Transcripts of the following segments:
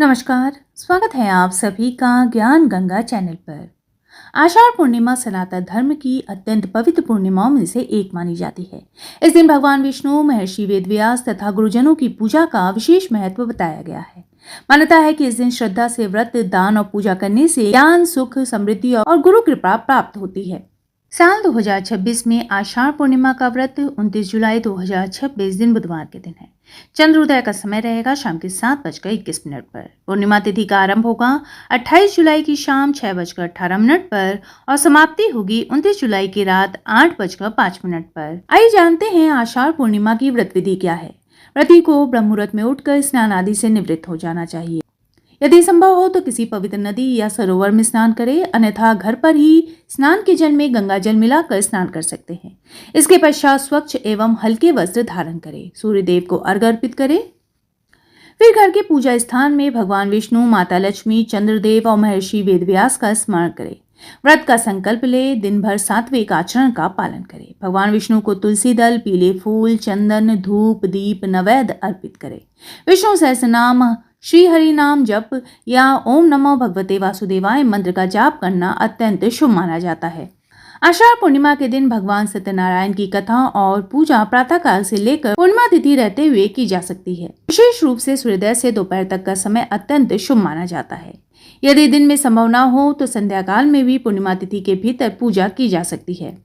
नमस्कार, स्वागत है आप सभी का ज्ञान गंगा चैनल पर। आषाढ़ पूर्णिमा सनातन धर्म की अत्यंत पवित्र पूर्णिमाओं में से एक मानी जाती है। इस दिन भगवान विष्णु, महर्षि वेदव्यास तथा गुरुजनों की पूजा का विशेष महत्व बताया गया है। मान्यता है कि इस दिन श्रद्धा से व्रत, दान और पूजा करने से ज्ञान, सुख, समृद्धि और गुरु कृपा प्राप्त होती है। साल 2026 में आषाढ़ पूर्णिमा का व्रत 29 जुलाई 2026 दिन बुधवार के दिन है। चंद्रोदय का समय रहेगा शाम के 7:21 पर। पूर्णिमा तिथि का आरंभ होगा 28 जुलाई की शाम 6:18 पर और समाप्ति होगी 29 जुलाई की रात 8:05 पर। आइए जानते हैं आषाढ़ पूर्णिमा की व्रत विधि क्या है। व्रती को ब्रह्म मुहूर्त में उठकर स्नान आदि से निवृत्त हो जाना चाहिए। यदि संभव हो तो किसी पवित्र नदी या सरोवर में स्नान करें, अन्यथा घर पर ही स्नान के जल में गंगा जल मिलाकर स्नान कर सकते हैं। इसके पश्चात स्वच्छ एवं हल्के वस्त्र धारण करें, सूर्य देव को अर्घ्य अर्पित करें। फिर घर के पूजा स्थान में भगवान विष्णु, माता लक्ष्मी, चंद्रदेव और महर्षि वेदव्यास का स्मरण करें। व्रत का संकल्प ले दिन भर सात्विक आचरण का पालन करें। भगवान विष्णु को तुलसी दल, पीले फूल, चंदन, धूप, दीप, नैवेद्य अर्पित करें। विष्णु सहस्त्र नाम, श्री हरि नाम जप या ओम नमो भगवते वासुदेवाय मंत्र का जाप करना अत्यंत शुभ माना जाता है। आषाढ़ पूर्णिमा के दिन भगवान सत्यनारायण की कथा और पूजा प्रातःकाल से लेकर पूर्णिमा तिथि रहते हुए की जा सकती है। विशेष रूप से सूर्योदय से दोपहर तक का समय अत्यंत शुभ माना जाता है। यदि दिन में संभव न हो तो संध्या काल में भी पूर्णिमा तिथि के भीतर पूजा की जा सकती है।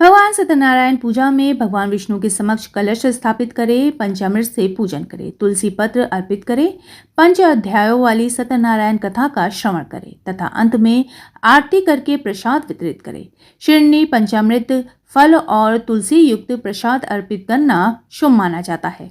भगवान सत्यनारायण पूजा में भगवान विष्णु के समक्ष कलश स्थापित करें, पंचामृत से पूजन करें, तुलसी पत्र अर्पित करें, पंच अध्यायों वाली सत्यनारायण कथा का श्रवण करें तथा अंत में आरती करके प्रसाद वितरित करें। शिरनी, पंचामृत, फल और तुलसी युक्त प्रसाद अर्पित करना शुभ माना जाता है।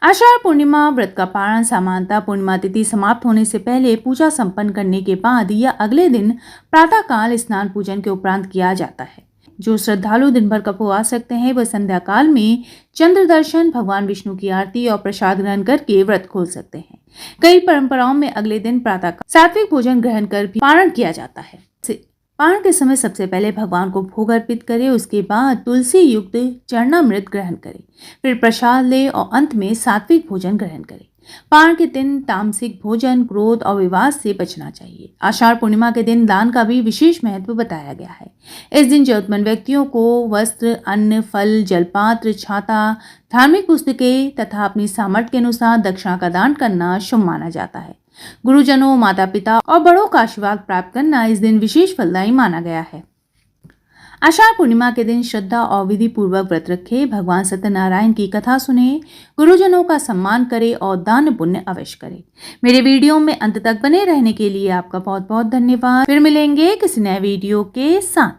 आषाढ़ पूर्णिमा व्रत का पारण सामान्यतः पूर्णिमा तिथि समाप्त होने से पहले पूजा संपन्न करने के बाद या अगले दिन प्रातःकाल स्नान पूजन के उपरांत किया जाता है। जो श्रद्धालु दिन भर का उपवास रखते हैं वह संध्या काल में चंद्र दर्शन, भगवान विष्णु की आरती और प्रसाद ग्रहण करके व्रत खोल सकते हैं। कई परंपराओं में अगले दिन प्रातः सात्विक भोजन ग्रहण कर भी पारण किया जाता है। पारण के समय सबसे पहले भगवान को भोग अर्पित करें, उसके बाद तुलसी युक्त चरणामृत ग्रहण करें, फिर प्रसाद ले और अंत में सात्विक भोजन ग्रहण करें। पारण के दिन तामसिक भोजन, क्रोध और विवाद से बचना चाहिए। आषाढ़ पूर्णिमा के दिन दान का भी विशेष महत्व बताया गया है। इस दिन जरूरतमंद व्यक्तियों को वस्त्र, अन्न, फल, जलपात्र, छाता, धार्मिक पुस्तकें तथा अपनी सामर्थ्य के अनुसार दक्षिणा का दान करना शुभ माना जाता है। गुरुजनों, माता पिता और बड़ों का आशीर्वाद प्राप्त करना इस दिन विशेष फलदायी माना गया है। आषाढ़ पूर्णिमा के दिन श्रद्धा और विधि पूर्वक व्रत रखें, भगवान सत्यनारायण की कथा सुने, गुरुजनों का सम्मान करें और दान पुण्य अवश्य करें। मेरे वीडियो में अंत तक बने रहने के लिए आपका बहुत बहुत धन्यवाद। फिर मिलेंगे किसी नए वीडियो के साथ।